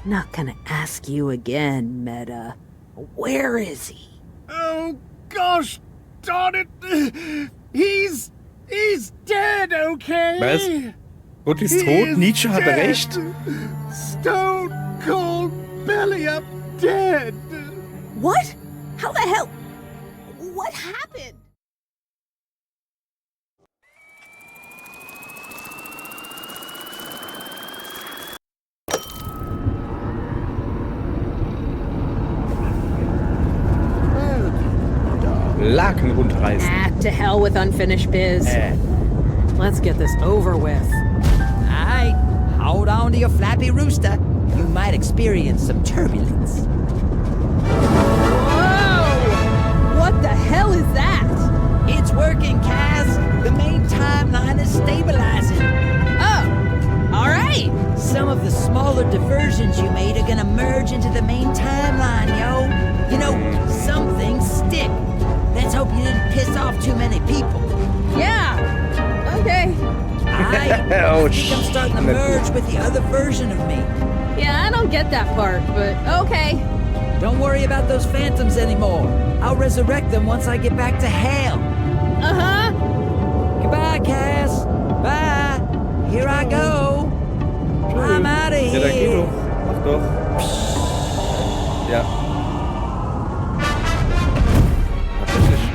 Not gonna ask you again, Meta. Where is he? Oh, gosh, darn it. He's dead, okay? Was? Gott ist tot, Nietzsche hatte recht. Stone cold belly up dead. What? How the hell? What happened? Lakenrundreisen. To hell with unfinished biz. Let's get this over with. Alright, hold on to your flappy rooster. You might experience some turbulence. Whoa! What the hell is that? It's working, Cass. The main timeline is stabilizing. Oh, alright. Some of the smaller diversions you made are gonna merge into the main timeline, yo. You know, some things stick. Let's hope you didn't piss off too many people. Yeah, okay. Oh, I think I'm starting to merge with the other version of me. Yeah, I don't get that part, but okay. Don't worry about those phantoms anymore. I'll resurrect them once I get back to hell. Uh-huh. Goodbye, Cass. Bye. Here I go. I'm out of Ja, dann geh here. doch. Mach doch. Ja. Tatsächlich.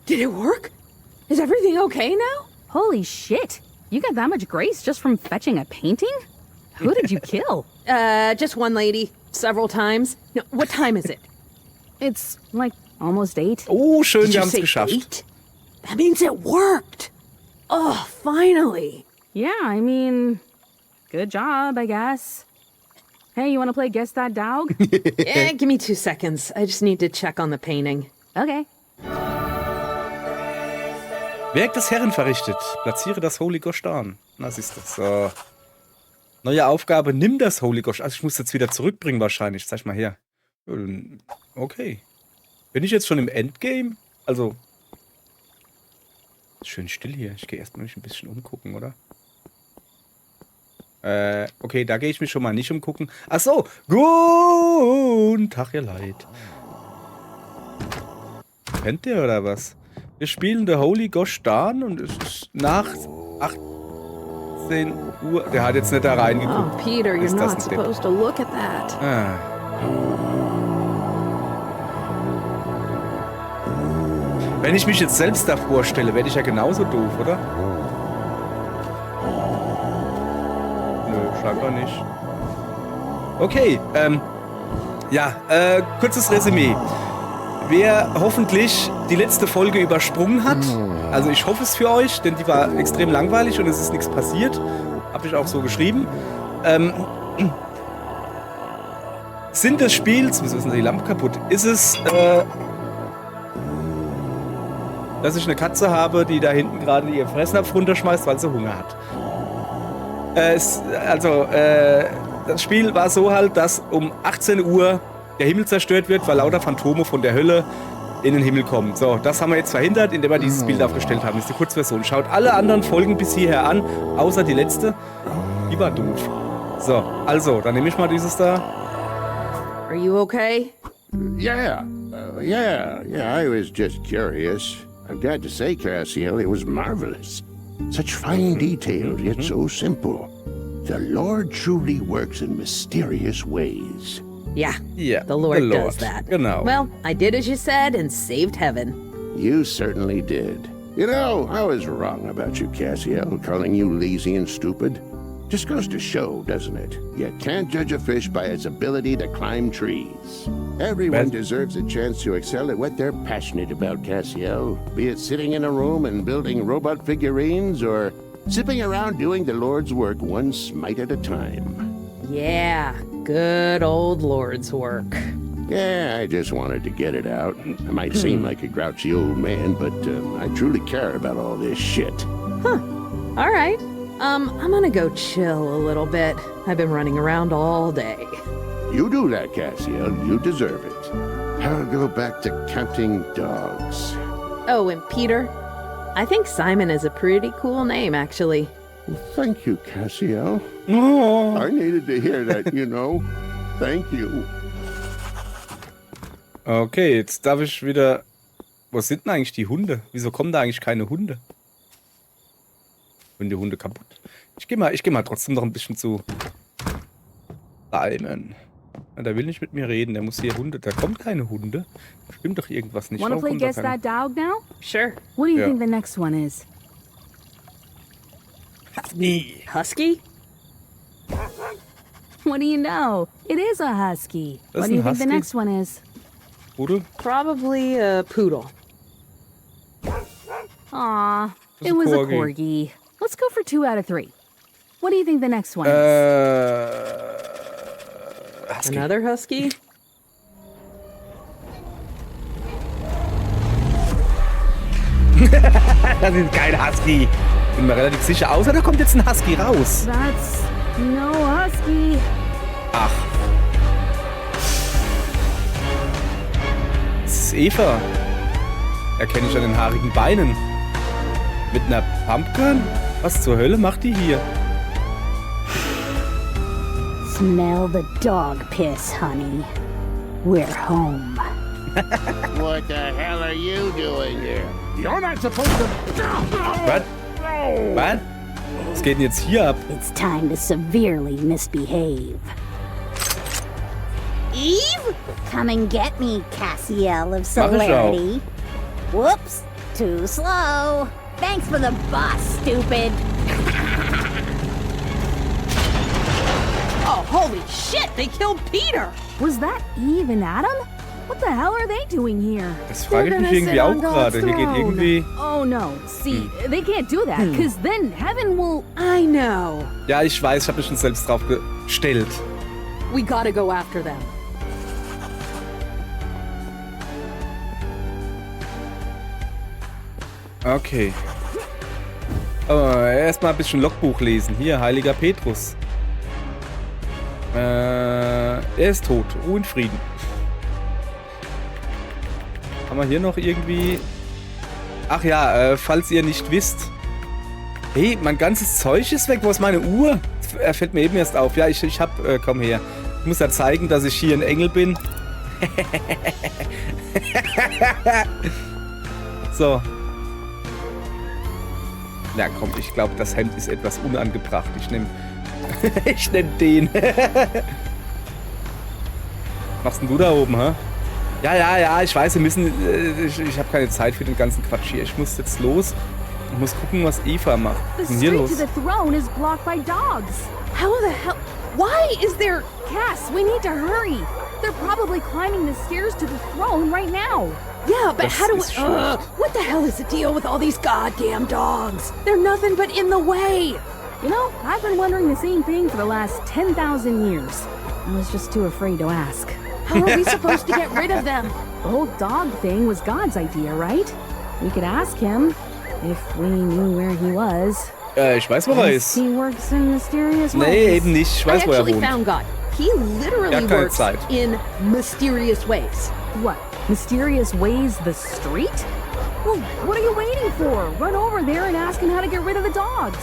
Did it work? Is everything okay now? Holy shit! You got that much grace just from fetching a painting? Who did you kill? Just one lady. Several times. No, what time is it? It's like almost 8. Oh, schön, Did wir you haben es say geschafft. 8? That means it worked. Oh, finally. Yeah, I mean, good job, I guess. Hey, you want to play Guess That Dog? Yeah, give me 2 seconds. I just need to check on the painting. Okay. Werk des Herren verrichtet. Platziere das Holy Gosh Darn. Na, siehst du. So. Neue Aufgabe, nimm das Holy Gosh. Also ich muss jetzt wieder zurückbringen wahrscheinlich. Zeig mal her. Okay. Bin ich jetzt schon im Endgame? Also. Schön still hier. Ich gehe erstmal mich ein bisschen umgucken, oder? Okay, da gehe ich mich schon mal nicht umgucken. Ach so. Guten Tag, ihr Leid. Kennt ihr oder was? Wir spielen The Holy Gosh Darn und es ist nach 18 Uhr. Der hat jetzt nicht da Oh, reingeguckt. Peter, you're Ist das not ein Depp? supposed to look at that. Ah. Wenn ich mich jetzt selbst da vorstelle, werde ich ja genauso doof, oder? Nö, scheinbar nicht. Okay, ja, kurzes Resümee. Wer hoffentlich die letzte Folge übersprungen hat, also ich hoffe es für euch, denn die war extrem langweilig und es ist nichts passiert. Habe ich auch so geschrieben. Sinn des Spiels, wieso ist denn die Lampe kaputt? Ist es, dass ich eine Katze habe, die da hinten gerade ihren Fressnapf runterschmeißt, weil sie Hunger hat. Das Spiel war so halt, dass um 18 Uhr der Himmel zerstört wird, weil lauter Phantome von der Hölle in den Himmel kommen. So, das haben wir jetzt verhindert, indem wir dieses Bild aufgestellt haben. Das ist die Kurzversion. Schaut alle anderen Folgen bis hierher an, außer die letzte. Die war doof. So, also, dann nehme ich mal dieses da. Are you okay? Yeah, I was just curious. I've got to say, Cassiel, it was marvelous. Such fine details, yet so simple. The Lord truly works in mysterious ways. Yeah, Yeah, the Lord the Lord. does that. Genau. Well, I did as you said and saved heaven. You certainly did. You know, I was wrong about you, Cassiel, calling you lazy and stupid. Just goes to show, doesn't it? You can't judge a fish by its ability to climb trees. Everyone deserves a chance to excel at what they're passionate about, Cassiel. Be it sitting in a room and building robot figurines, or zipping around doing the Lord's work one smite at a time. Yeah, good old Lord's work. Yeah, I just wanted to get it out. I might seem like a grouchy old man, but I truly care about all this shit. All right. I'm gonna go chill a little bit. I've been running around all day. You do that, Cassiel. You deserve it. I'll go back to counting dogs. Oh, and Peter? I think Simon is a pretty cool name, actually. Well, thank you, Cassio. Oh. I needed to hear that, you know. Thank you. Okay, jetzt darf ich wieder... Wo sind denn eigentlich die Hunde? Wieso kommen da eigentlich keine Hunde? Sind die Hunde kaputt? Ich geh mal trotzdem noch ein bisschen zu Simon. Ja, der will nicht mit mir reden, der muss hier Hunde... Da kommen keine Hunde. Stimmt doch irgendwas nicht. Want to Warum play kommt da Guess keine- That Dog now? Sure. What do you Yeah. think the next one is? Nee. Husky? What do you know? It is a husky. Das What ist do you ein think the Husky? next one is? Pudel? Probably a poodle. Aw, It's it a was a corgi. corgi. Let's go for 2 out of 3. What do you think the next one is? Husky. Another husky? Das ist kein Husky. Bin mir relativ sicher. Außer da kommt jetzt ein Husky raus. That's no husky. Ach. Das ist Eva. Erkenne ich an den haarigen Beinen. Mit einer Pumpkin? Was zur Hölle macht die hier? Smell the dog piss, honey. We're home. What the hell are you doing here? You're not supposed to. Was? Was? Was geht denn jetzt hier ab? It's time to severely misbehave. Eve? Come and get me, Cassiel of Mach ich auch. Celerity. Whoops, too slow. Thanks for the bus, stupid. Oh, holy shit! They killed Peter! Was that Eve and Adam? What the hell are they doing here? Das frage ich They're mich gonna irgendwie sit auch on God's gerade. Hier geht throne. irgendwie... Oh no, see, they can't do that, because then heaven will... I know. Ja, ich weiß, ich habe mich schon selbst drauf gestellt. We gotta go after them. Okay. Erstmal ein bisschen Logbuch lesen. Hier, Heiliger Petrus. Er ist tot. Ruhe in Frieden. Haben wir hier noch irgendwie... Ach ja, falls ihr nicht wisst. Hey, mein ganzes Zeug ist weg. Wo ist meine Uhr? Fällt mir eben erst auf. Ja, ich hab... komm her. Ich muss ja zeigen, dass ich hier ein Engel bin. So. Na komm, ich glaube, das Hemd ist etwas unangebracht. Ich nehme ich nehm den. Machst denn du da oben, hä? Ja, ich weiß, wir müssen... ich habe keine Zeit für den ganzen Quatsch hier. Ich muss jetzt los und muss gucken, was Eva macht. The Was ist denn hier street los? to the throne is blocked by dogs. How the hell? Why is there? Cass, we need to hurry. They're probably climbing the stairs to the throne right now. Yeah, but Das how do we? ist schlecht. What the hell is the deal with all these goddamn dogs? They're nothing but in the way. You know, I've been wondering the same thing for the last 10,000 years. I was just too afraid to ask. How are we supposed to get rid of them? The whole dog thing was God's idea, right? We could ask him if we knew where he was. Ich weiß, wo er ist. He works in mysterious ways. Nee, eben nicht. Ich I weiß, wo er actually wohnt. found God. He literally Ja, keine works Zeit. in mysterious ways. What? Mysterious ways the street? Well, what are you waiting for? Run over there and ask him how to get rid of the dogs.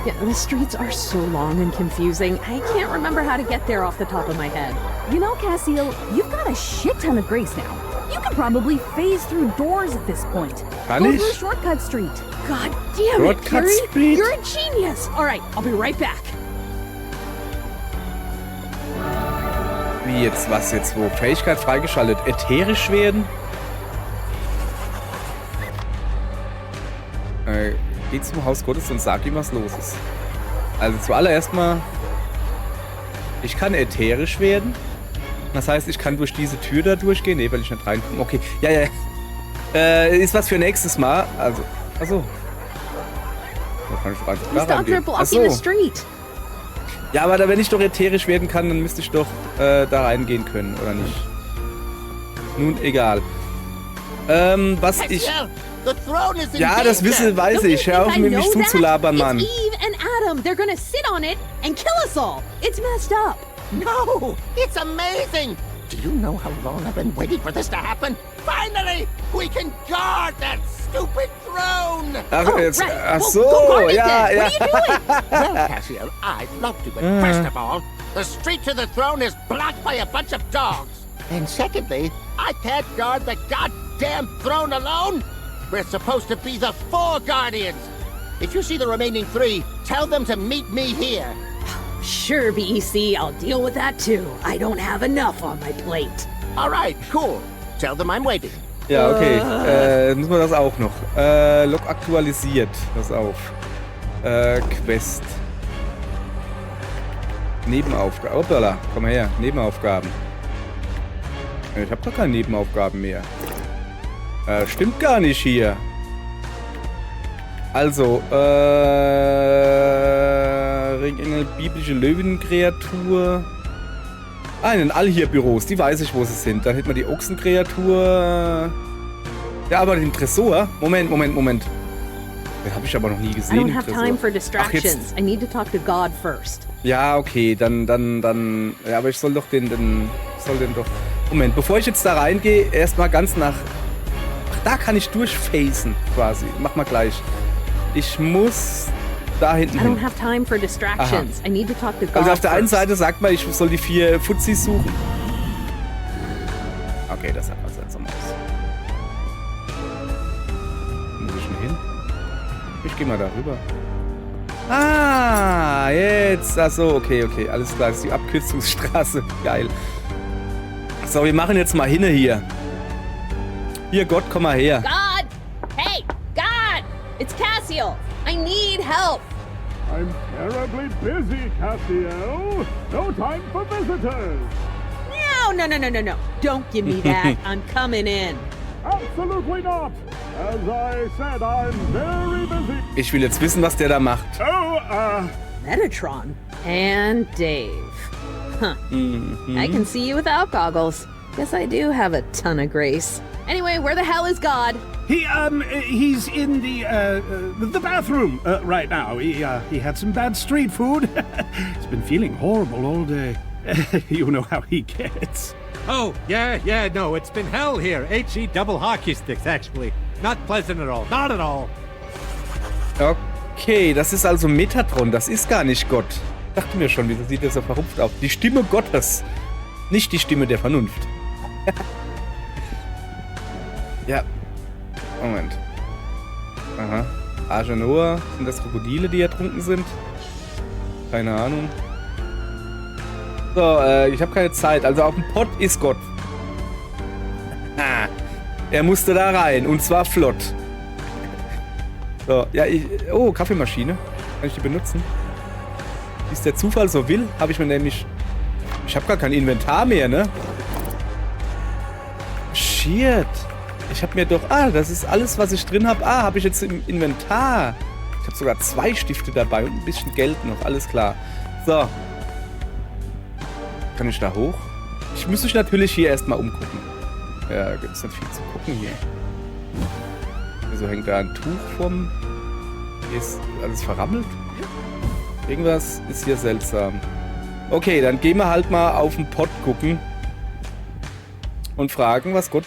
Yeah, the streets are so long and confusing. I can't remember how to get there off the top of my head. You know, Cassiel, you've got a shit ton of grace now. You can probably phase through doors at this point. Kann Go ich? through Shortcut Street. God damn it, Shortcut Carrie! Street? You're a genius. All right, I'll be right back. Wie jetzt? Was jetzt? Wo? Fähigkeit freigeschaltet. Ätherisch werden? Geh zum Haus Gottes und sag ihm, was los ist. Also zuallererst mal... Ich kann ätherisch werden. Das heißt, ich kann durch diese Tür da durchgehen. Nee, weil ich nicht reinkomme. Okay, ja. Ist was für nächstes Mal. Also, achso. Da kann ich doch einfach These da dogs are reingehen. blocking the street. Ja, aber wenn ich doch ätherisch werden kann, dann müsste ich doch da reingehen können, oder nicht? Nun, egal. Was ich... The throne is in Ja, das weiß Don't you ich. Hör auf, think I mir mich know that? zuzulabern, Mann. It's Eve and Adam. They're gonna sit on it and kill us all. It's messed up. No, it's amazing. Do you know how long I've been waiting for this to happen? Finally, we can guard that stupid throne! Ach, jetzt, right. ach Well, so, go guard it ja, then. ja. What are you doing? Well, Cassio, I'd love to, but first of all, the street to the throne is blocked by a bunch of dogs. And secondly, I can't guard the goddamn throne alone. We're supposed to be the 4 guardians. If you see the remaining 3, tell them to meet me here. Sure, BEC, I'll deal with that too. I don't have enough on my plate. All right, cool. Tell them I'm waiting. Ja, okay. Müssen wir das auch noch. Log aktualisiert. Pass auf. Quest. Nebenaufgaben. Hoppala, komm mal her. Nebenaufgaben. Ich habe gar keine Nebenaufgaben mehr. Stimmt gar nicht hier. Also, Ringengel, biblische Löwenkreatur. Ah, in den Allhier-Büros, die weiß ich, wo sie sind. Dann hätten wir die Ochsenkreatur. Ja, aber den Tresor. Moment. Den habe ich aber noch nie I gesehen. don't den have Tresor. time for Ach, jetzt. distractions. I need to talk to God first. Ja, okay, dann. Ja, aber ich soll doch den doch. Moment, bevor ich jetzt da reingehe, erstmal ganz nach. Ach, da kann ich durchfacen, quasi. Mach mal gleich. Ich muss da hinten I don't hin. have time for distractions. I need to talk to God Also auf der einen first. Seite sagt man, ich soll die 4 Fuzis suchen. Okay, das hat was seltsam aus. Wo muss ich denn hin? Ich gehe mal darüber. Ah, jetzt. Ach so, okay. Alles klar, das ist die Abkürzungsstraße. Geil. So, wir machen jetzt mal hinne hier. Hier, Gott, komm mal her. God! Hey! God! It's Cassio! I need help! I'm terribly busy, Cassio. No time for visitors. No. Don't give me that. I'm coming in. Absolutely not. As I said, I'm very busy. Ich will jetzt wissen, was der da macht. Oh, Metatron. And Dave. Huh. I can see you without goggles. Guess I do have a ton of grace. Anyway, where the hell is God? he's in the bathroom right now. He had some bad street food. He's been feeling horrible all day. You know how he gets. Oh, yeah, no, it's been hell here. HE double hockey sticks, actually. Not pleasant at all. Not at all. Okay, das ist also Metatron. Das ist gar nicht Gott. Ich dachte mir schon, wieso sieht der so verrupft aus? Die Stimme Gottes. Nicht die Stimme der Vernunft. Ja. Moment. Aha. Agenoa. Sind das Krokodile, die ertrunken sind? Keine Ahnung. So, ich habe keine Zeit. Also auf dem Pott ist Gott. Er musste da rein. Und zwar flott. So, ja, oh, Kaffeemaschine. Kann ich die benutzen? Wie es der Zufall so will, habe ich mir nämlich... Ich habe gar kein Inventar mehr, ne? Shit. Ich habe mir doch... Ah, das ist alles, was ich drin habe. Ah, habe ich jetzt im Inventar. Ich habe sogar 2 Stifte dabei und ein bisschen Geld noch. Alles klar. So. Kann ich da hoch? Ich muss mich natürlich hier erstmal umgucken. Ja, gibt es nicht viel zu gucken hier. Wieso hängt da ein Tuch vom... Hier ist alles verrammelt? Irgendwas ist hier seltsam. Okay, dann gehen wir halt mal auf den Pott gucken. Und fragen, was Gott...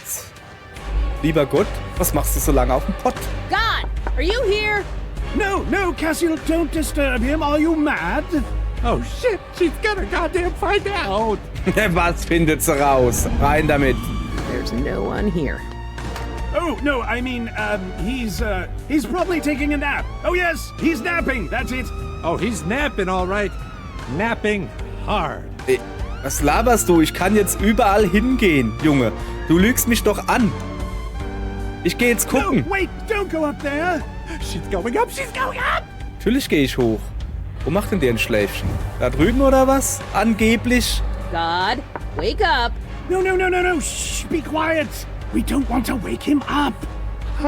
Lieber Gott, was machst du so lange auf dem Pott? God! Are you here? No, Cassio, don't disturb him. Are you mad? Oh, shit, she's gonna goddamn find out. Was findet sie raus? Rein damit. There's no one here. Oh, no, I mean, he's probably taking a nap. Oh, yes, he's napping. That's it. Oh, he's napping, all right. Napping hard. Was laberst du? Ich kann jetzt überall hingehen, Junge. Du lügst mich doch an. Ich gehe jetzt gucken. No, wait, don't go up there. She's going up, she's going up. Natürlich gehe ich hoch. Wo macht denn der ein Schläfchen? Da drüben oder was? Angeblich. God, wake up! No. Shh, be quiet. We don't want to wake him up.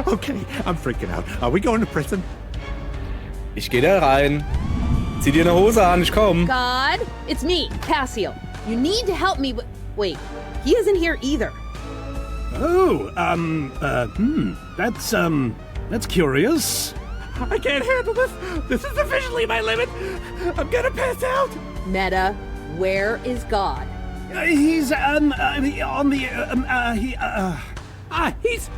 Okay, I'm freaking out. Are we going to prison? Ich gehe da rein. Zieh dir eine Hose an, ich komm. God, it's me, Cassio. You need to help me. Wait, he isn't here either. Oh, that's curious. I can't handle this. This is officially my limit. I'm gonna pass out. Meta, where is God? He's on the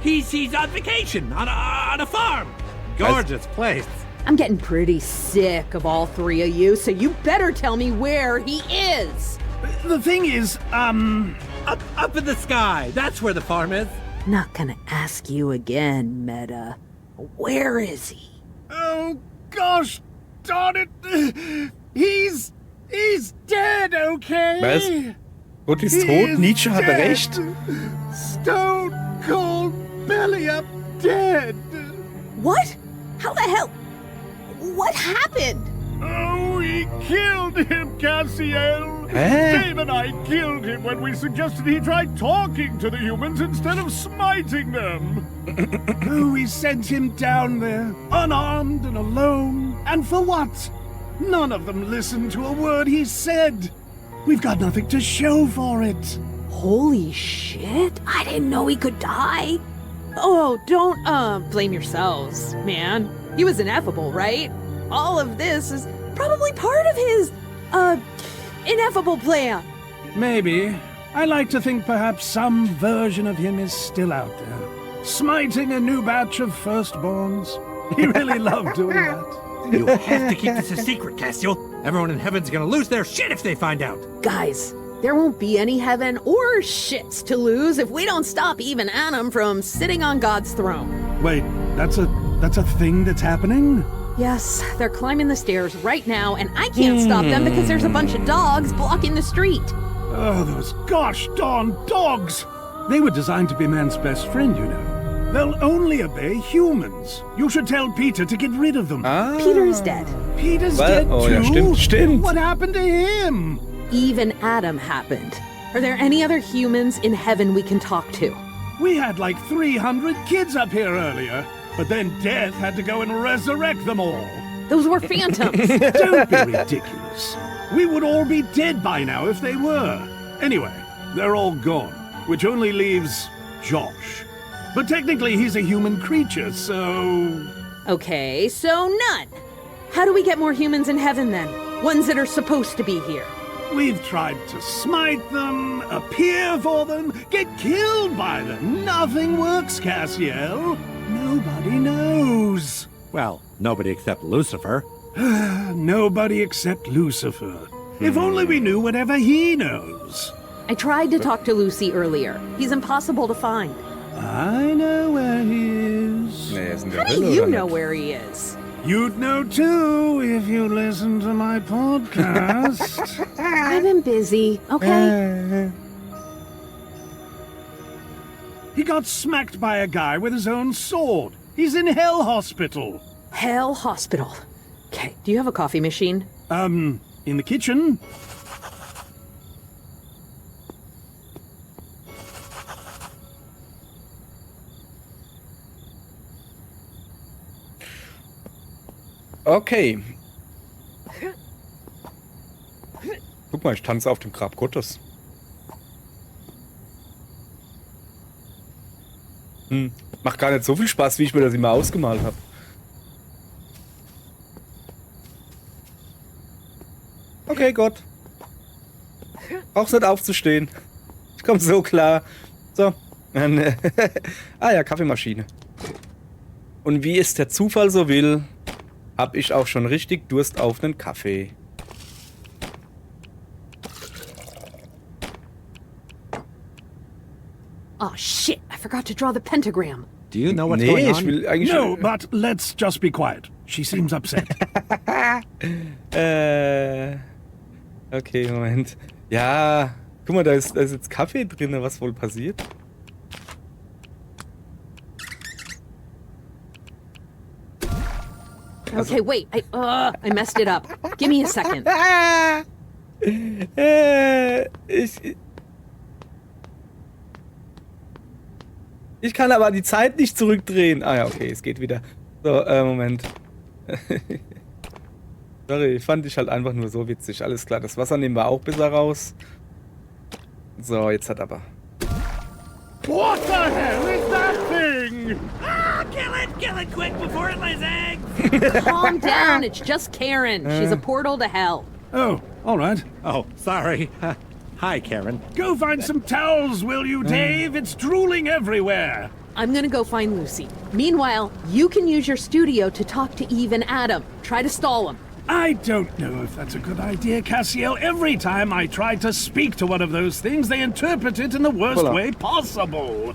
He's on vacation on a farm. Gorgeous place. I'm getting pretty sick of all three of you, so you better tell me where he is. The thing is, Up in the sky. That's where the farm is. Not gonna ask you again, Meta. Where is he? oh gosh, darn it, he's dead, okay? Was? Gott ist tot, Nietzsche hat recht. Stone cold, belly up, dead. What? How the hell? What happened? Oh, we killed him, Cassiel. Hä? Dave and I killed him when we suggested he try talking to the humans instead of smiting them. Oh, we sent him down there, unarmed and alone. And for what? None of them listened to a word he said. We've got nothing to show for it. Holy shit, I didn't know he could die. Oh, don't, blame yourselves, man. He was ineffable, right? All of this is probably part of his, ineffable plan. Maybe. I like to think perhaps some version of him is still out there, smiting a new batch of firstborns. He really loved doing that. You have to keep this a secret, Cassiel. Everyone in heaven's gonna lose their shit if they find out. Guys, there won't be any heaven or shits to lose if we don't stop even Adam from sitting on God's throne. Wait, that's a thing that's happening? Yes, they're climbing the stairs right now, and I can't stop them because there's a bunch of dogs blocking the street. Oh, those gosh darn dogs! They were designed to be man's best friend, you know. They'll only obey humans. You should tell Peter to get rid of them. Peter is dead. Peter's Well, dead oh too? ja, stimmt. What happened to him? Even Adam happened. Are there any other humans in heaven we can talk to? We had like 300 kids up here earlier, but then Death had to go and resurrect them all. Those were phantoms. Don't be ridiculous. We would all be dead by now if they were. Anyway, they're all gone, which only leaves Josh. But technically he's a human creature, so... Okay, so none. How do we get more humans in heaven then? Ones that are supposed to be here. We've tried to smite them, appear for them, get killed by them. Nothing works, Cassiel. Nobody knows. Well, nobody except Lucifer. Nobody except Lucifer. If only we knew whatever he knows. I tried to talk to Lucy earlier. He's impossible to find. I know where he is. Nee, er ist in der How do Hölle, you oder know nicht? where he is? You'd know too if you listened to my podcast. I've been busy, okay? He got smacked by a guy with his own sword. He's in Hell Hospital. Hell Hospital. Okay, do you have a coffee machine? In the kitchen. Okay. Guck mal, ich tanze auf dem Grab Gottes. Macht gar nicht so viel Spaß, wie ich mir das immer ausgemalt habe. Okay, Gott. Brauchst nicht aufzustehen. Ich komm so klar. So. Ah ja, Kaffeemaschine. Und wie es der Zufall so will, hab ich auch schon richtig Durst auf einen Kaffee. Oh shit, I forgot to draw the pentagram. Do you know what's Nee, going ich on? will eigentlich... No, but let's just be quiet. She seems upset. Okay, Moment. Ja, guck mal, da ist jetzt Kaffee drin, was wohl passiert? Okay, wait, I messed it up. Give me a second. Ich kann aber die Zeit nicht zurückdrehen. Ah ja, okay, es geht wieder. So, Moment. Sorry, fand ich halt einfach nur so witzig. Alles klar, das Wasser nehmen wir auch besser raus. So, jetzt hat aber... What the hell is that thing? Ah, kill it quick before it lays eggs! Calm down, it's just Karen. She's a portal to hell. Oh, all right. Oh, sorry. Hi, Karen. Go find some towels, will you, Dave? It's drooling everywhere. I'm gonna go find Lucy. Meanwhile, you can use your studio to talk to Eve and Adam. Try to stall them. I don't know if that's a good idea, Cassio. Every time I try to speak to one of those things, they interpret it in the worst way possible.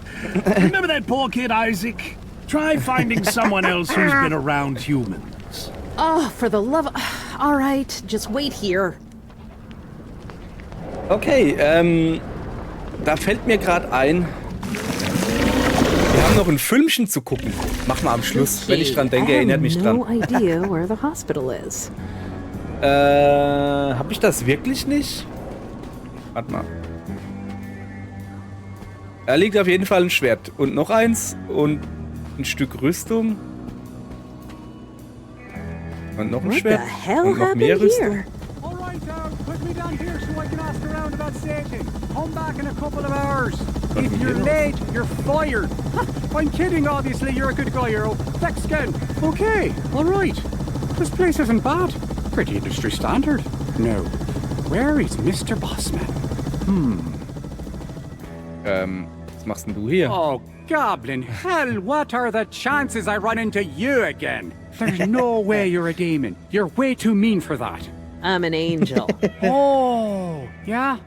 Remember that poor kid, Isaac? Try finding someone else who's been around humans. Oh, for the love of... All right, just wait here. Okay, da fällt mir gerade ein, wir haben noch ein Filmchen zu gucken. Machen wir am Schluss. Wenn ich dran denke, erinnert mich dran. No idea where the hospital is. Hab ich das wirklich nicht? Warte mal. Da liegt auf jeden Fall ein Schwert. Und noch eins. Und ein Stück Rüstung. Und noch ein What Schwert. the hell Und noch happened mehr Rüstung. here? All right, put me down here so I can ask around about Satan. Come back in a couple of hours. If you're late, you're fired. I'm kidding, obviously. You're a good guy, Earl. Thanks again. Okay, all right. This place isn't bad. Pretty industry standard. No. Where is Mr. Bossman? Was machst denn du hier? Oh, goblin hell, what are the chances I run into you again? There's no way you're a demon. You're way too mean for that. I'm an angel. Oh, yeah?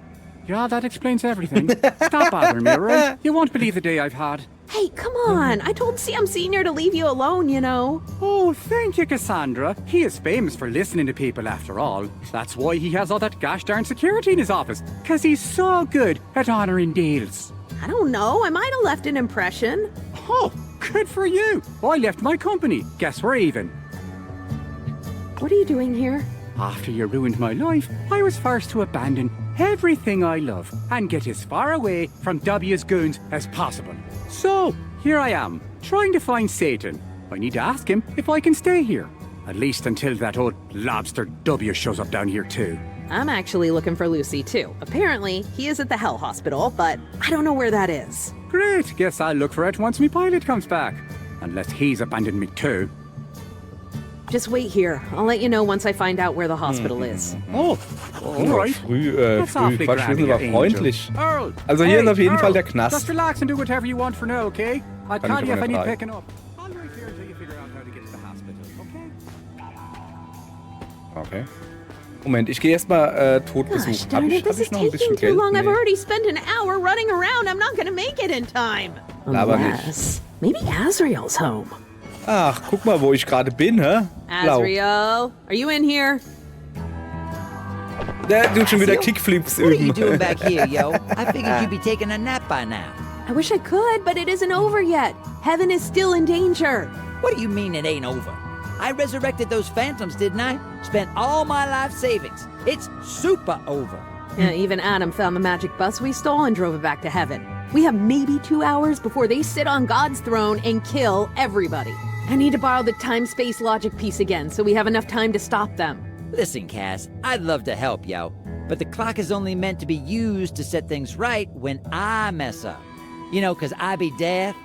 Yeah, that explains everything. Stop bothering me, right? You won't believe the day I've had. Hey, come on. I told Sam Sr. to leave you alone, you know. Oh, thank you, Cassandra. He is famous for listening to people after all. That's why he has all that gosh darn security in his office. 'Cause he's so good at honoring deals. I don't know. I might have left an impression. Oh, good for you. I left my company. Guess we're even. What are you doing here? After you ruined my life, I was forced to abandon everything I love and get as far away from W's goons as possible. So, here I am, trying to find Satan. I need to ask him if I can stay here. At least until that old lobster W shows up down here too. I'm actually looking for Lucy, too. Apparently, he is at the Hell Hospital, but I don't know where that is. Great, guess I'll look for it once my pilot comes back. Unless he's abandoned me too. Just wait here. I'll let you know once I find out where the hospital is. Oh, all right. That's awfully War grand, schön, war you freundlich. angel. Earl, Also hier ist auf jeden Earl, Fall der Knast. Just relax and do whatever you want for now, okay? I'll Kann call ich you if aber I need nicht picking up. I'll wait here until you figure out how to get to the hospital, okay? Okay. Moment, ich gehe erstmal Tod Gosh besuchen. darn Hab it, this ich is noch ein bisschen taking too Geld? long. I've Nee. already spent an hour running around. I'm not gonna make it in time. Aber nicht. Unless, maybe Azrael's home. Ach, guck mal, wo ich gerade bin, hä? Blau. Azrael, are you in here? Der tut schon wieder Kickflips What are you doing üben. back here, yo? I figured you'd be taking a nap by now. I wish I could, but it isn't over yet. Heaven is still in danger. What do you mean it ain't over? I resurrected those phantoms, didn't I? Spent all my life savings. It's super over. Yeah, even Adam found the magic bus we stole and drove it back to heaven. We have maybe 2 hours before they sit on God's throne and kill everybody. I need to borrow the time-space logic piece again so we have enough time to stop them. Listen, Cass, I'd love to help, yo. But the clock is only meant to be used to set things right when I mess up. You know, 'cause I be deaf.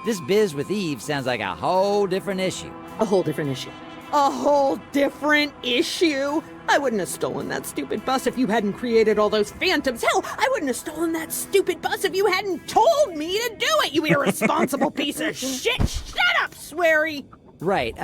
This biz with Eve sounds like a whole different issue. A whole different issue. A whole different issue? I wouldn't have stolen that stupid bus if you hadn't created all those phantoms. Hell, I wouldn't have stolen that stupid bus if you hadn't told me to do it, you irresponsible piece of shit! Shut up, Sweary! Right,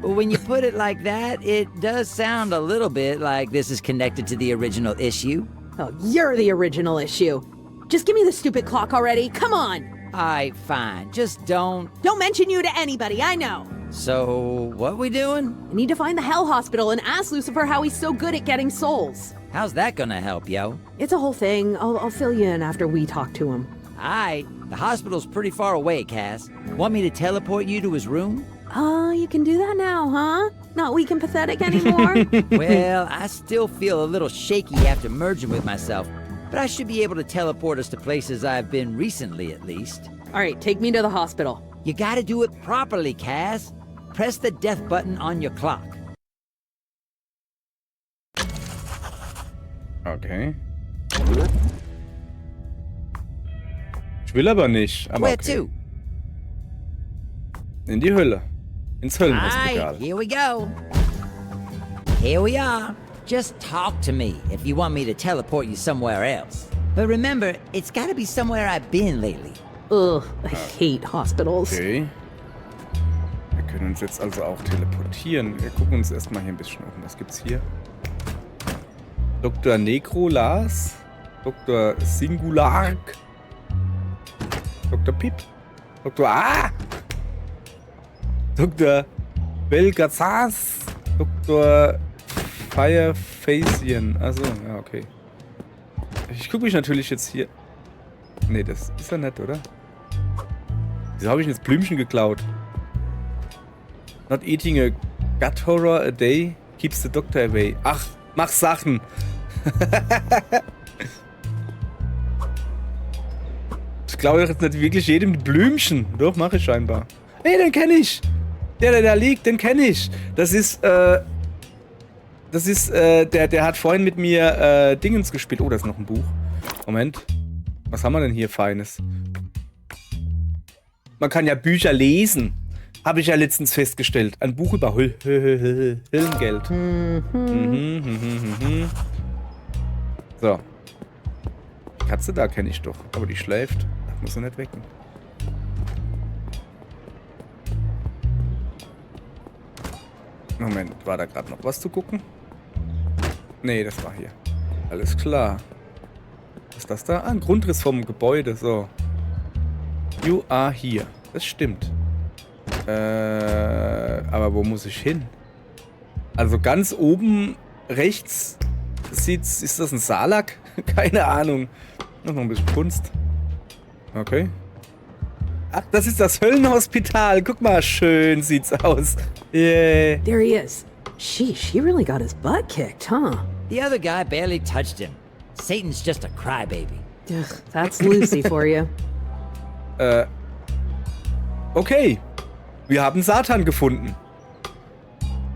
when you put it like that, it does sound a little bit like this is connected to the original issue. Oh, you're the original issue. Just give me the stupid clock already. Come on! Alright, fine. Just don't. Don't mention you to anybody, I know. So, what we doing? I need to find the Hell Hospital and ask Lucifer how he's so good at getting souls. How's that gonna help, yo? It's a whole thing. I'll fill you in after we talk to him. Alright, the hospital's pretty far away, Cass. Want me to teleport you to his room? You can do that now, huh? Not weak and pathetic anymore? Well, I still feel a little shaky after merging with myself, but I should be able to teleport us to places I've been recently, at least. All right, take me to the hospital. You gotta do it properly, Cass. Press the death button on your clock. Okay. Ich will aber nicht. Aber Where okay. to? In die Hölle. Ins Alright, Höllenhospital. here we go. Here we are. Just talk to me if you want me to teleport you somewhere else. But remember, it's gotta be somewhere I've been lately. Ugh, I hate hospitals. Okay. Wir können uns jetzt also auch teleportieren. Wir gucken uns erstmal hier ein bisschen um. Was gibt's hier? Dr. Necrolas. Dr. Singulark. Dr. Pip. Dr. A. Dr. Belgazas. Dr. Firefacian. Also, ja, okay. Ich gucke mich natürlich jetzt hier... Nee, das ist ja nett, oder? Wieso habe ich denn jetzt Blümchen geklaut? Not eating a gut horror a day keeps the doctor away. Ach, mach Sachen. Ich glaube jetzt nicht wirklich jedem Blümchen. Doch, mache ich scheinbar. Hey, den kenne ich. Der da liegt, den kenne ich. Das ist, der hat vorhin mit mir, Dingens gespielt. Oh, da ist noch ein Buch. Moment. Was haben wir denn hier Feines? Man kann ja Bücher lesen. Habe ich ja letztens festgestellt. Ein Buch über Höllengeld. So. Die Katze da kenne ich doch. Aber die schläft. Das muss sie nicht wecken. Moment, war da gerade noch was zu gucken? Nee, das war hier. Alles klar. Was ist das da? Ah, ein Grundriss vom Gebäude. So. You are here. Das stimmt. Aber wo muss ich hin? Also ganz oben rechts ist das ein Salak? Keine Ahnung. Noch ein bisschen Kunst. Okay. Ach, das ist das Höllenhospital. Guck mal, schön sieht's aus. Yeah. There he is. Sheesh, he really got his butt kicked, huh? The other guy barely touched him. Satan's just a crybaby. Ugh, that's Lucy for you. Okay. Wir haben Satan gefunden.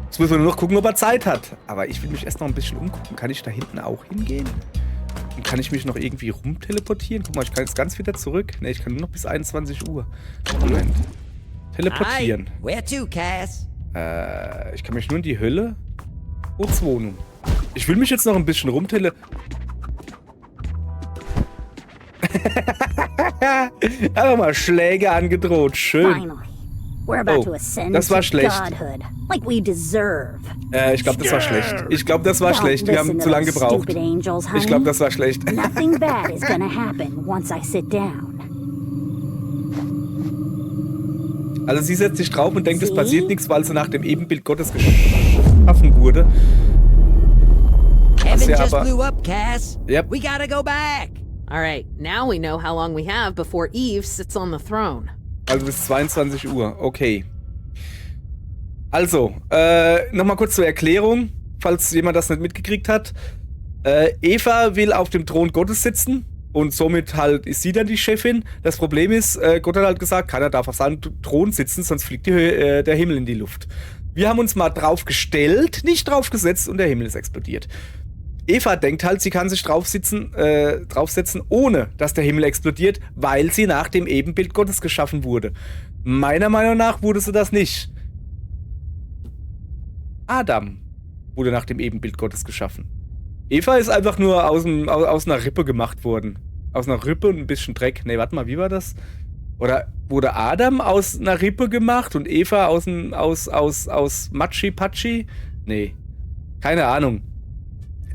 Jetzt müssen wir nur noch gucken, ob er Zeit hat. Aber ich will mich erst noch ein bisschen umgucken. Kann ich da hinten auch hingehen? Und kann ich mich noch irgendwie rumteleportieren? Guck mal, ich kann jetzt ganz wieder zurück. Ne, ich kann nur noch bis 21 Uhr. Moment. Teleportieren. Aye, where to, Cass? Ich kann mich nur in die Hölle. Wohnung. Ich will mich jetzt noch ein bisschen Aber mal Schläge angedroht. Schön. Finally. We're about to ascend das war to schlecht. godhood, like we deserve. Ich glaube, das war schlecht. Ich glaube, das war schlecht. Wir haben zu lange gebraucht. Ich glaube, das war schlecht. Nothing bad is gonna happen once I sit down. Also sie setzt sich drauf und denkt, es passiert nichts, weil sie nach dem Ebenbild Gottes geschaffen wurde. Heaven ja just aber- blew up, Cass. Yep. We gotta go back. All right, now we know how long we have before Eve sits on the throne. Also bis 22 Uhr. Okay. Also, nochmal kurz zur Erklärung, falls jemand das nicht mitgekriegt hat. Eva will auf dem Thron Gottes sitzen und somit halt ist sie dann die Chefin. Das Problem ist, Gott hat halt gesagt, keiner darf auf seinem Thron sitzen, sonst fliegt der Himmel in die Luft. Wir haben uns mal drauf gestellt, nicht drauf gesetzt und der Himmel ist explodiert. Eva denkt halt, sie kann sich draufsetzen, ohne dass der Himmel explodiert, weil sie nach dem Ebenbild Gottes geschaffen wurde. Meiner Meinung nach wurde sie das nicht. Adam wurde nach dem Ebenbild Gottes geschaffen. Eva ist einfach nur aus einer Rippe gemacht worden. Aus einer Rippe und ein bisschen Dreck. Nee, warte mal, wie war das? Oder wurde Adam aus einer Rippe gemacht und Eva aus Matschi-Patschi? Nee, keine Ahnung.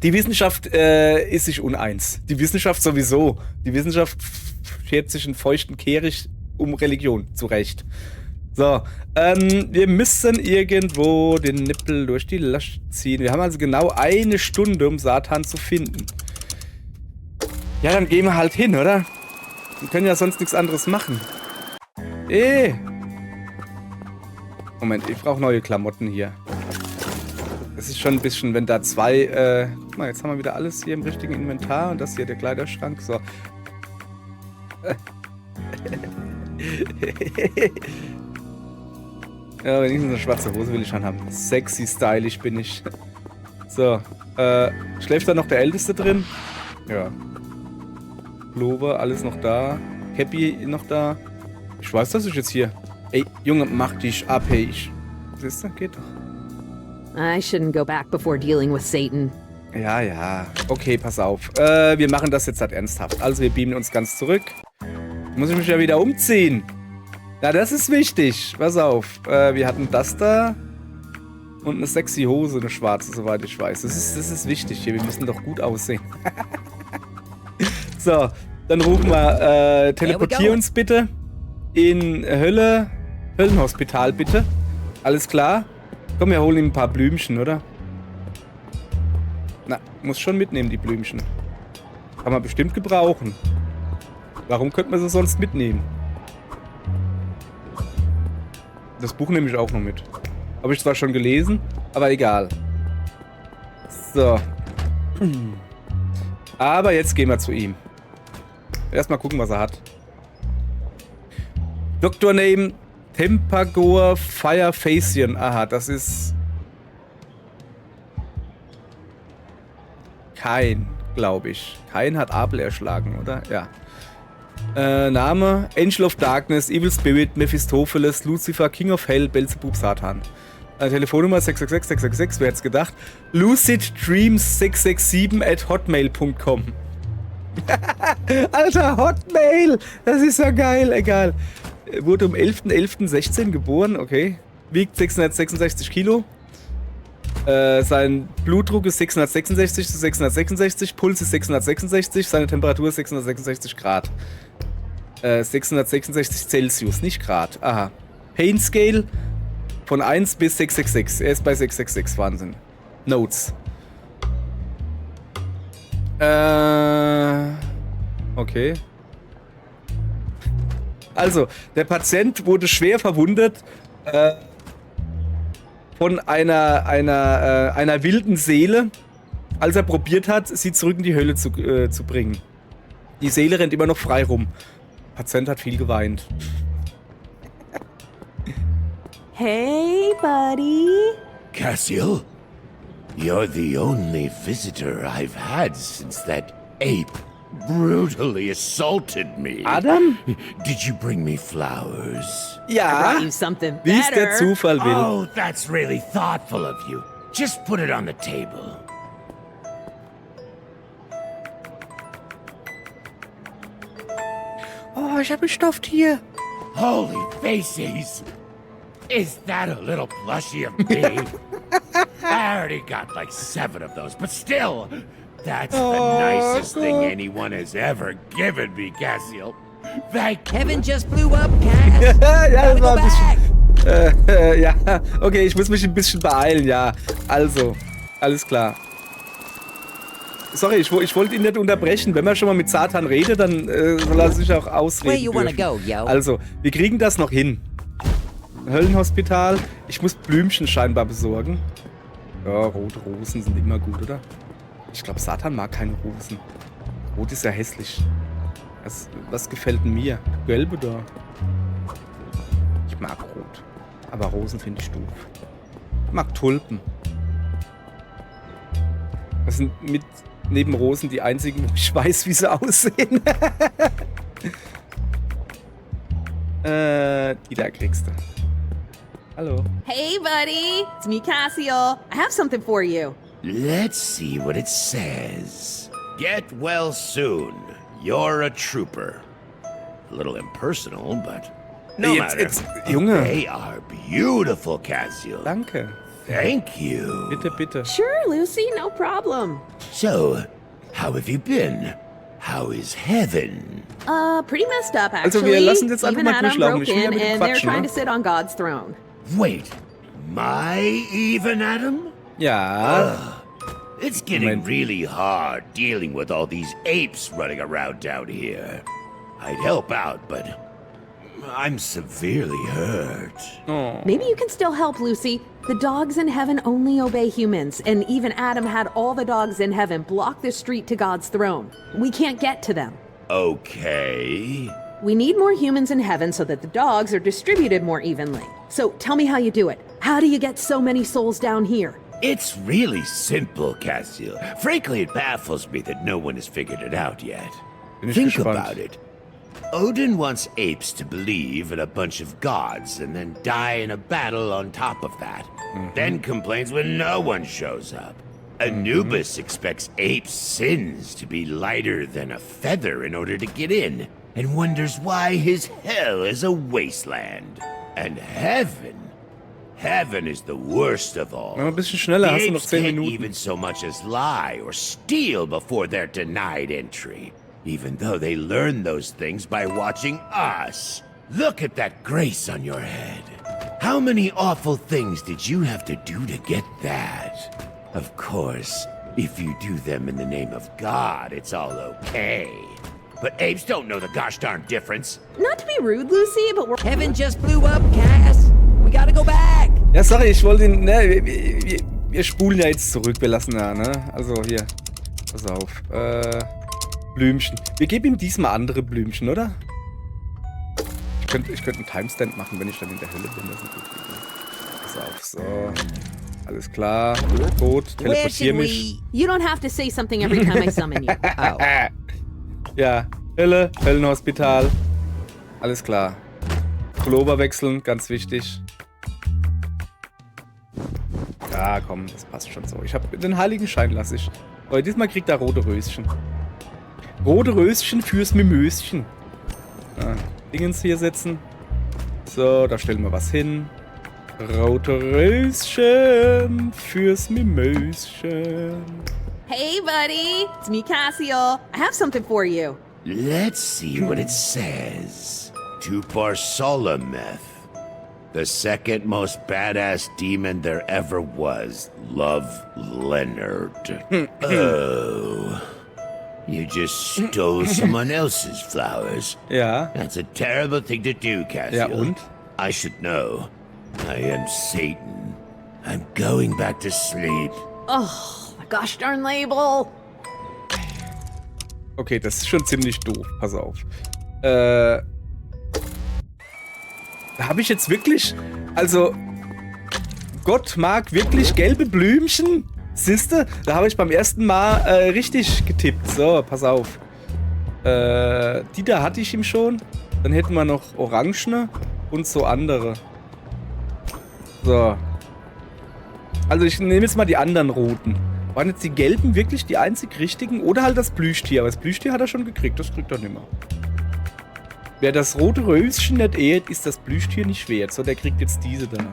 Die Wissenschaft ist sich uneins. Die Wissenschaft sowieso. Die Wissenschaft schert sich einen feuchten Kehricht um Religion zurecht. So, wir müssen irgendwo den Nippel durch die Lasche ziehen. Wir haben also genau 1 Stunde, um Satan zu finden. Ja, dann gehen wir halt hin, oder? Wir können ja sonst nichts anderes machen. Moment, ich brauche neue Klamotten hier. Das ist schon ein bisschen, wenn da 2... guck mal, jetzt haben wir wieder alles hier im richtigen Inventar. Und das hier, der Kleiderschrank. So. Ja, wenigstens eine schwarze Hose will ich schon haben. Sexy, stylisch bin ich. So. Schläft da noch der Älteste drin? Ja. Pullover, alles noch da. Cappy noch da. Ich weiß, dass ich jetzt hier... Ey, Junge, mach dich abhängig. Siehst du? Geht doch. I shouldn't go back before dealing with Satan. Ja. Okay, pass auf. Wir machen das jetzt halt ernsthaft. Also wir beamen uns ganz zurück. Muss ich mich ja wieder umziehen. Ja, das ist wichtig. Pass auf. Wir hatten das da. Und eine sexy Hose, eine schwarze, soweit ich weiß. Das ist wichtig hier. Wir müssen doch gut aussehen. So, dann rufen wir, teleportier uns bitte in Höllenhospital bitte. Alles klar? Komm, wir holen ihm ein paar Blümchen, oder? Na, muss schon mitnehmen, die Blümchen. Kann man bestimmt gebrauchen. Warum könnte man sie sonst mitnehmen? Das Buch nehme ich auch noch mit. Habe ich zwar schon gelesen, aber egal. So. Aber jetzt gehen wir zu ihm. Erstmal gucken, was er hat. Dr. Name Tempagor Firefacian. Aha, das ist... Kain, glaube ich. Kain hat Abel erschlagen, oder? Ja. Name: Angel of Darkness, Evil Spirit, Mephistopheles, Lucifer, King of Hell, Beelzebub, Satan. Telefonnummer 666, wer hätte es gedacht? luciddreams667@hotmail.com. Alter, Hotmail! Das ist ja geil, egal. Wurde um 11.11.16 geboren, okay. Wiegt 666 Kilo. Sein Blutdruck ist 666 zu 666, Puls ist 666, seine Temperatur ist 666 Grad. 666 Celsius, nicht Grad. Aha. Pain Scale von 1 bis 666. Er ist bei 666, Wahnsinn. Notes. Okay. Also, der Patient wurde schwer verwundet von einer wilden Seele, als er probiert hat, sie zurück in die Hölle zu bringen. Die Seele rennt immer noch frei rum. Der Patient hat viel geweint. Hey, buddy. Cassiel, you're the only visitor I've had since that ape brutally assaulted me. Adam? Did you bring me flowers? I Ja, brought you something wie es der better. Zufall will. Oh, that's really thoughtful of you. Just put it on the table. Oh, ich habe ein Stofftier. Holy faces! Is that a little plushie of me? I already got like 7 of those, but still, that's the nicest thing anyone has ever given me, Cassiel. Thank you. Heaven just blew up, Cass. Ja, das Gotta war go ein back. bisschen. Ja, okay, ich muss mich ein bisschen beeilen, ja. Also, alles klar. Sorry, ich wollte ihn nicht unterbrechen. Wenn man schon mal mit Satan redet, dann soll er sich auch Where ausreden you wanna dürfen. go, yo? Also, wir kriegen das noch hin. Höllenhospital. Ich muss Blümchen scheinbar besorgen. Ja, rote Rosen sind immer gut, oder? Ich glaube, Satan mag keine Rosen. Rot ist ja hässlich. Was gefällt denn mir? Gelbe da. Ich mag Rot. Aber Rosen finde ich doof. Ich mag Tulpen. Das sind neben Rosen die einzigen, wo ich weiß, wie sie aussehen. Die da kriegst du. Hallo. Hey, buddy. It's me, Cassiel. I have something for you. Let's see what it says. Get well soon. You're a trooper. A little impersonal, but no matter. Junge. They are beautiful, Cassiel. Danke. Thank you. Bitte, bitte. Sure, Lucy, no problem. So, how have you been? How is heaven? Pretty messed up, Also, actually. wir lassen jetzt einfach Even mal Adam durchlaufen. broke Ich will ja in, mit ihm and they're quatschen, trying ne? to sit on God's throne. Wait, my Eve and Adam? Ja. It's getting Moment. really hard dealing with all these apes running around down here. I'd help out, but I'm severely hurt. Oh. Maybe you can still help, Lucy. The dogs in heaven only obey humans, and even Adam had all the dogs in heaven block the street to God's throne. We can't get to them. Okay. We need more humans in heaven so that the dogs are distributed more evenly. So tell me how you do it. How do you get so many souls down here? It's really simple, Cassiel. Frankly, it baffles me that no one has figured it out yet. Bin ich Think gespannt. about it. Odin wants apes to believe in a bunch of gods and then die in a battle on top of that. Then complains when no one shows up. Anubis expects Ape's sins to be lighter than a feather in order to get in, and wonders why his hell is a wasteland. And heaven is the worst of all. Mach mal ein bisschen schneller, The hast du noch apes 10 can't Minuten. even so much as lie or steal before they're denied entry, even though they learn those things by watching us. Look at that grace on your head. How many awful things did you have to do to get that? Of course, if you do them in the name of God, it's all okay. But apes don't know the gosh darn difference. Not to be rude, Lucy, but we're Heaven just blew up, Cass. We gotta go back. Ja, sorry, ich wollte ihn. Ne, wir spulen ja jetzt zurück. Wir lassen ja, ne? Also hier. Pass auf. Blümchen. Wir geben ihm diesmal andere Blümchen, oder? Ich könnte einen Timestamp machen, wenn ich dann in der Hölle bin. Das ist eine gute Idee. Pass auf, so. Alles klar. Tot. Teleportier mich. You don't have to say something every time I summon you. Oh. Ja, Hölle, Höllenhospital. Alles klar. Pullover wechseln, ganz wichtig. Ja, komm, das passt schon so. Ich habe den Heiligenschein lasse ich. Aber diesmal kriegt er rote Röschen. Rote Röschen fürs Mimöschen. Ja, Dingens hier setzen. So, da stellen wir was hin. Rote Röschen fürs Mimöschen. Hey, buddy. It's me, Cassio. I have something for you. Let's see what it says. To Barsolameth, the second most badass demon there ever was, Love Leonard. Oh. You just stole someone else's flowers. Ja. That's a terrible thing to do, Cassio. Ja, und? I should know. I am Satan. I'm going back to sleep. Oh, my gosh darn label. Okay, das ist schon ziemlich doof. Pass auf. Da habe ich jetzt wirklich... Also, Gott mag wirklich gelbe Blümchen. Siehste? Da habe ich beim ersten Mal richtig getippt. So, pass auf. Die da hatte ich ihm schon. Dann hätten wir noch orangene und so andere. So. Also ich nehme jetzt mal die anderen roten. Waren jetzt die gelben wirklich die einzig richtigen? Oder halt das Plüschtier. Aber das Plüschtier hat er schon gekriegt. Das kriegt er nicht mehr. Wer das rote Röschen nicht ehrt, ist das Plüschtier nicht wert. So, der kriegt jetzt diese da.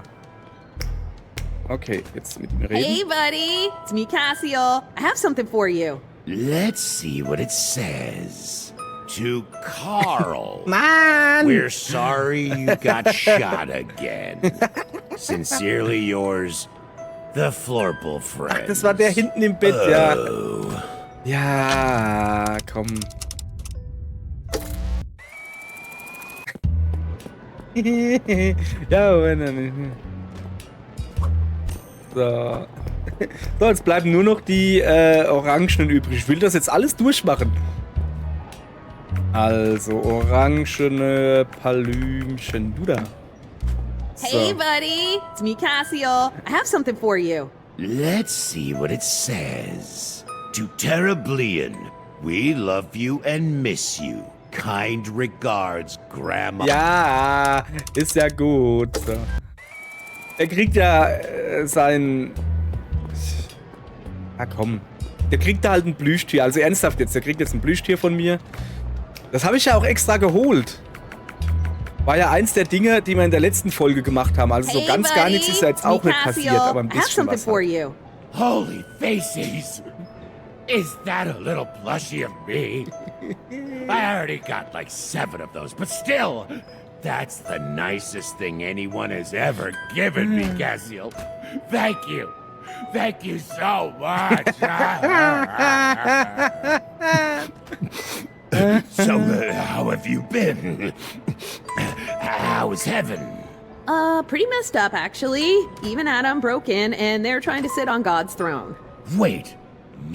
Okay, jetzt mit ihm reden. Hey, buddy. It's me, Cassio. I have something for you. Let's see what it says. To Carl. Mann! We're sorry you got shot again. Sincerely yours, the Florple Friends. Ach, das war der hinten im Bett, ja. Oh. Ja, komm. Ja, wenn so. So, jetzt bleiben nur noch die Orangenen übrig. Ich will das jetzt alles durchmachen. Also, orangene Palümchen. Du da. Hey, buddy. It's me, Cassio. I have something for you. Let's see what it says. To Terrablian, we love you and miss you. Kind regards, Grandma. Ja, ist ja gut. So. Er kriegt ja sein... Ah, komm. Der kriegt da halt ein Plüschtier. Also ernsthaft jetzt, der kriegt jetzt ein Plüschtier von mir. Das habe ich ja auch extra geholt. War ja eins der Dinge, die wir in der letzten Folge gemacht haben. Also so Hey, ganz gar buddy. nichts ist ja jetzt It's me, auch nicht Cassio. passiert. Aber ein I have bisschen something was for halt. you. Holy faces! Is that a little plushie of me? I already got like 7 of those, but still, that's the nicest thing anyone has ever given me, Cassio. Thank you. Thank you so much. So, how have you been? How is heaven? Pretty messed up, actually. Even Adam broke in, and they're trying to sit on God's throne. Wait.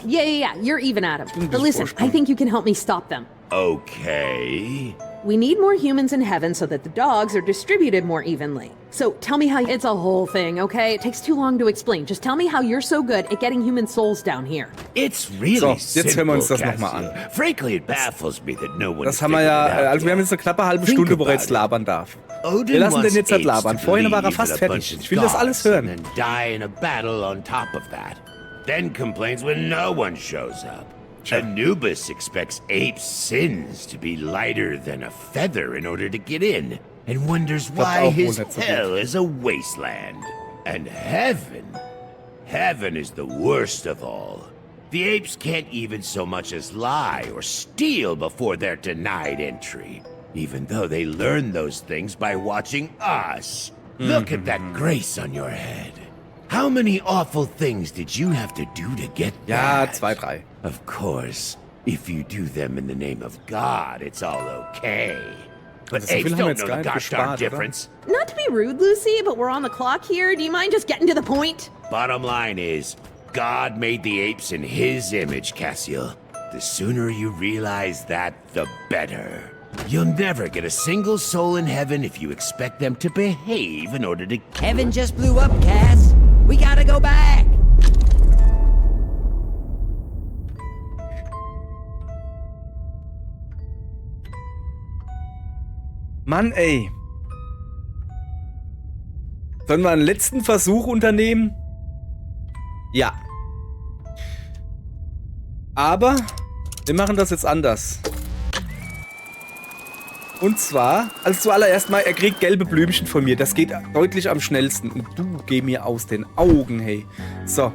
Yeah, you're even Adam. But just listen, pushed I him. think you can help me stop them. Okay. We need more humans in heaven so that the dogs are distributed more evenly. So tell me how it's a whole thing, okay? It takes too long to explain. Just tell me how you're so good at getting human souls down here. It's really So, jetzt hören wir uns das simple, noch mal an. Cassio. Frankly, it baffles me that no one Das has haben wir figured ja, it out also wir haben yet. jetzt eine knappe halbe Think Stunde, wo er about jetzt it. labern darf. Odin Wir lassen den jetzt halt wants labern. apes to Vorhin war er believe fast in a bunch fertig. of Ich will das alles gods hören. and then die in a battle on top of that. then complains when no one shows up. Anubis expects ape sins to be lighter than a feather in order to get in, and wonders why his hell is a wasteland. And heaven is the worst of all. The apes can't even so much as lie or steal before they're denied entry, even though they learn those things by watching us. Look at that grace on your head. How many awful things did you have to do to get Ja, that? 2, 3. Of course, if you do them in the name of God, it's all okay. But Also, so apes viel haben wir don't jetzt know gar the nicht gosh darn gespart, oder? difference. Not to be rude, Lucy, but we're on the clock here. Do you mind just getting to the point? Bottom line is, God made the apes in his image, Cassiel. The sooner you realize that, the better. You'll never get a single soul in heaven if you expect them to behave in order to... Heaven just blew up, Cass. We gotta go back. Mann, ey. Sollen wir einen letzten Versuch unternehmen? Ja. Aber wir machen das jetzt anders. Und zwar, also zuallererst mal, er kriegt gelbe Blümchen von mir. Das geht deutlich am schnellsten. Und du, geh mir aus den Augen, hey. So.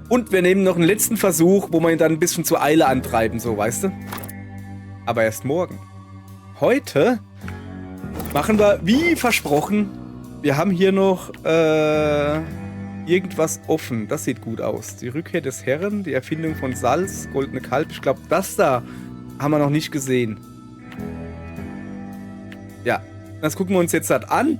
Und wir nehmen noch einen letzten Versuch, wo wir ihn dann ein bisschen zur Eile antreiben, so, weißt du? Aber erst morgen. Heute machen wir, wie versprochen, wir haben hier noch irgendwas offen. Das sieht gut aus. Die Rückkehr des Herren, die Erfindung von Salz, goldene Kalb. Ich glaube, das da haben wir noch nicht gesehen. Ja, das gucken wir uns jetzt halt an.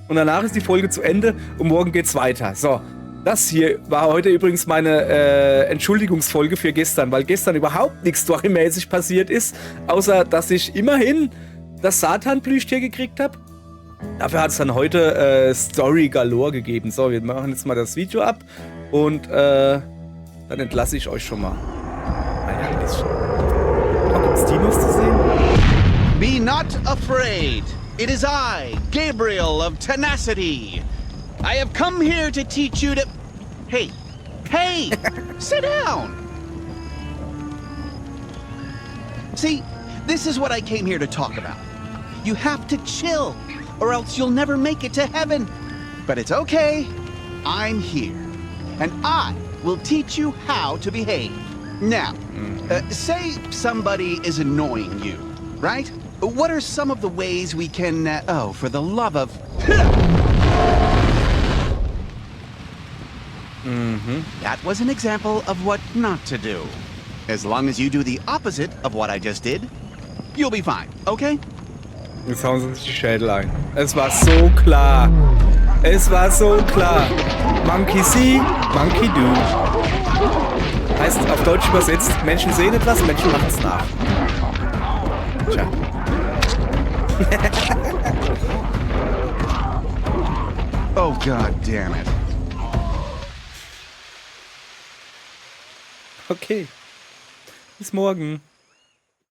Und danach ist die Folge zu Ende und morgen geht's weiter. So, das hier war heute übrigens meine Entschuldigungsfolge für gestern, weil gestern überhaupt nichts storymäßig passiert ist, außer dass ich immerhin das Satan-Plüschtier gekriegt habe. Dafür hat es dann heute Story galore gegeben. So, wir machen jetzt mal das Video ab und dann entlasse ich euch schon mal. Naja, ein bisschen. Da gibt's Dinos zu sehen. Be not afraid. It is I, Gabriel of Tenacity. I have come here to teach you to... Hey, sit down. See, this is what I came here to talk about. You have to chill, or else you'll never make it to heaven. But it's okay. I'm here, and I will teach you how to behave. Now, say somebody is annoying you, right? What are some of the ways we can, oh, for the love of... That was an example of what not to do. As long as you do the opposite of what I just did, you'll be fine, okay? Jetzt hauen sie sich die Schädel ein. Es war so klar. Es war so klar. Monkey see, monkey do. Heißt auf Deutsch übersetzt, Menschen sehen etwas, Menschen machen es nach. Tja. Oh, God damn it. Okay. Bis morgen.